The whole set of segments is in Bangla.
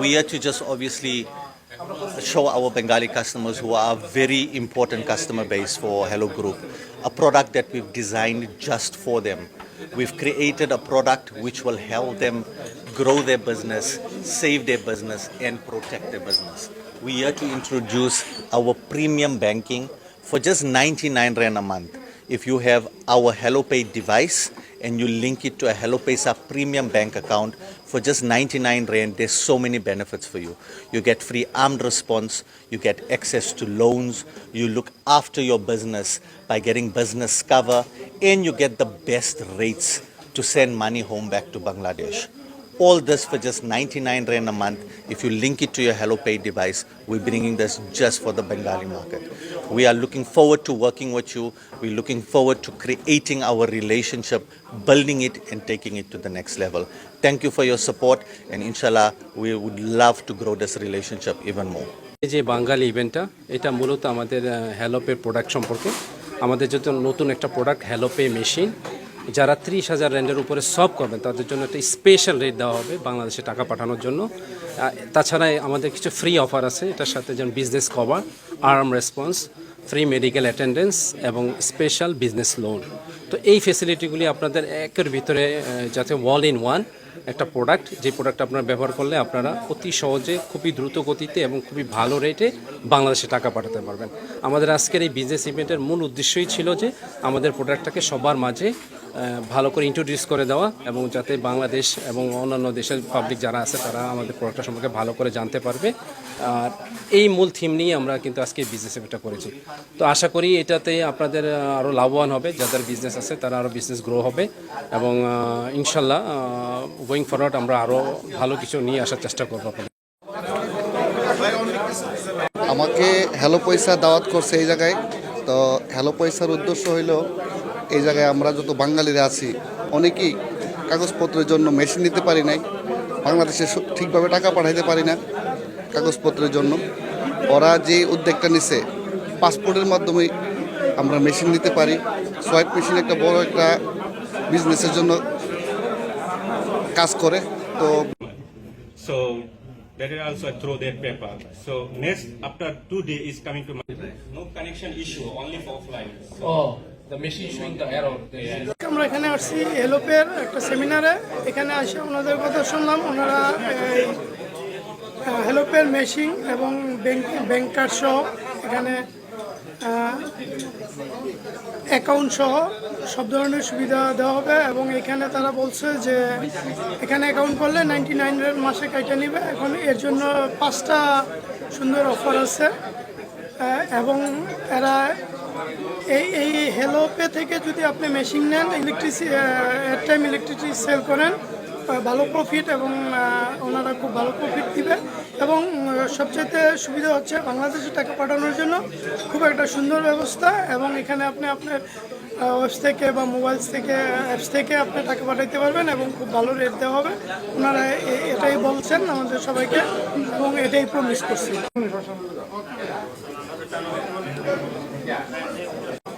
we're here to just obviously show our Bengali customers, who are a very important customer base for Hello Group, a product that we've designed just for them. We've created a product which will help them grow their business, save their business, and protect their business. We're here to introduce our premium banking for just 99 Rand a month. If you have our HelloPay device and you link it to a HelloPesa premium bank account for just 99 Rand, there's so many benefits for you. You get free armed response, you get access to loans, you look after your business by getting business cover, and you get the best rates to send money home back to Bangladesh. All this for just 99 Rand a month. If you link it to your HelloPay device, we're bringing this just for the Bengali market. We are looking forward to working with you. We're looking forward to creating our relationship, building it and taking it to the next level. Thank you for your support, and inshallah, we would love to grow this relationship even more. এই যে বাঙালি ইভেন্টটা, এটা মূলত আমাদের হ্যালোপে প্রোডাক্ট সম্পর্কে। আমাদের যত নতুন একটা প্রোডাক্ট হ্যালোপে মেশিন, যারা 30,000 র্যান্ডের উপরে সব করবেন তাদের জন্য একটা স্পেশাল রেট দেওয়া হবে বাংলাদেশে টাকা পাঠানোর জন্য। তাছাড়া আমাদের কিছু ফ্রি অফার আছে এটার সাথে, যেমন business cover, arm response, free medical attendance এবং স্পেশাল বিজনেস লোন। তো এই ফেসিলিটিগুলি আপনাদের একের ভিতরে, যাতে অল ইন ওয়ান একটা প্রোডাক্ট, যে প্রোডাক্ট আপনারা ব্যবহার করলে আপনারা অতি সহজে, খুবই দ্রুত গতিতে এবং খুবই ভালো রেটে বাংলাদেশে টাকা পাঠাতে পারবেন। আমাদের আজকের এই বিজনেস ইভেন্টের মূল উদ্দেশ্যই ছিল যে আমাদের প্রোডাক্টটাকে সবার মাঝে ভালো করে ইন্ট্রোডিউস করে দেওয়া, এবং যাতে বাংলাদেশ এবং অন্যান্য দেশের পাবলিক যারা আছে তারা আমাদের প্রোডাক্টটা সম্পর্কে ভালো করে জানতে পারবে। আর এই মূল থিম নিয়ে আমরা কিন্তু আজকে বিজনেস ইভেন্টটা করেছি। তো আশা করি এটাতে আপনাদের আরও লাভবান হবে, যাদের বিজনেস আছে তারা আরও বিজনেস গ্রো হবে, এবং ইনশাল্লাহ গোয়িং ফরওয়ার্ড আমরা আরও ভালো কিছু নিয়ে আসার চেষ্টা করবো। আমাকে হ্যালো পয়সা দাওয়াত করছে এই জায়গায়। তো হ্যালো পয়সার উদ্দেশ্য হইল, এই জায়গায় আমরা যত বাঙালিরা আছি অনেকেই কাগজপত্রের জন্য মেশিন নিতে পারি নাই, বাংলাদেশে ঠিকভাবে টাকা পাঠাইতে পারি না কাগজপত্রের জন্য। ওরা যে উদ্যোগটা নিছে, পাসপোর্টের মাধ্যমে আমরা মেশিন নিতে পারি। সোয়াইপ মেশিন একটা বড় একটা বিজনেসের জন্য কাজ করে। তো So that is also through their paper. So next after 2 days is coming to no connection issue, only for offline. Oh, the machine showing the error. আমরা এখানে আসছি হেলোপের একটা সেমিনারে। এখানে এসে ওনাদের কথা শুনলাম। ওনারা হেলোপের মেশিন এবং ব্যাংক কার্ড সহ, এখানে অ্যাকাউন্ট সহ সব ধরনের সুবিধা দেওয়া হবে। এবং এখানে তারা বলছে যে এখানে অ্যাকাউন্ট করলে 99 মাসে কাইটা নেবে। এখন এর জন্য 5টা সুন্দর অফার আছে। এবং এরা এই হেলোপে থেকে যদি আপনি মেশিন নেন, এয়ারটাইম ইলেকট্রিসিটি সেল করেন, ভালো প্রফিট, এবং ওনারা খুব ভালো প্রফিট দিবে। এবং সবচেয়ে সুবিধা হচ্ছে বাংলাদেশে টাকা পাঠানোর জন্য খুব একটা সুন্দর ব্যবস্থা। এবং এখানে আপনি আপনার ওয়েবস থেকে বা মোবাইলস থেকে, অ্যাপস থেকে আপনি টাকা পাঠাইতে পারবেন, এবং খুব ভালো রেট দেওয়া হবে। ওনারা এটাই বলছেন আমাদের সবাইকে, এবং এটাই প্রমিস করছি।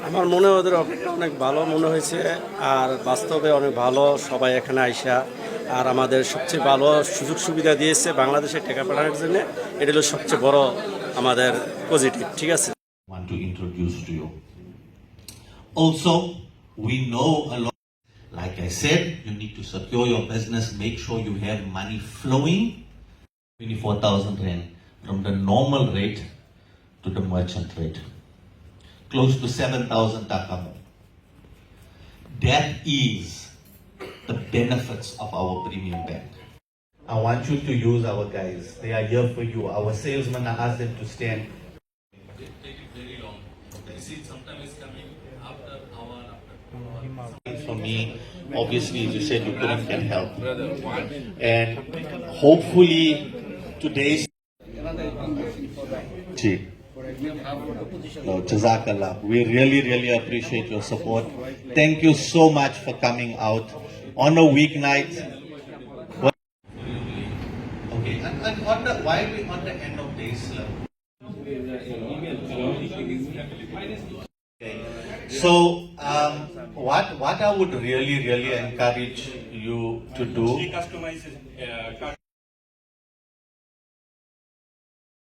আমার মনে হয় ওদের অফারটা অনেক ভালো মনে হয়েছে, আর বাস্তবে অনেক ভালো। সবাই এখানে আইসা আর আমাদের সবচেয়ে ভালো সুযোগ সুবিধা দিয়েছে বাংলাদেশে টাকা পাঠানোর জন্য। এটা হলো সবচেয়ে বড় আমাদের পজিটিভ। ঠিক আছে, want to introduce to you. Also, we know a lot. Like I said, you need to secure your business, make sure you have money flowing. 24,000 Rand from the normal rate to the merchant rate. Close to 7,000 taka more. That is the benefits of our premium bank. I want you to use our guys. They are here for you. Our salesmen, I ask them to stand. For me, obviously, as you said, you couldn't get help. And hopefully, today's Jazakallah. We really, really appreciate your support. Thank you so much for coming out on a weeknight. Okay, and why are we on the end of day slip? Okay. So, what I would really, really encourage you to do. She customizes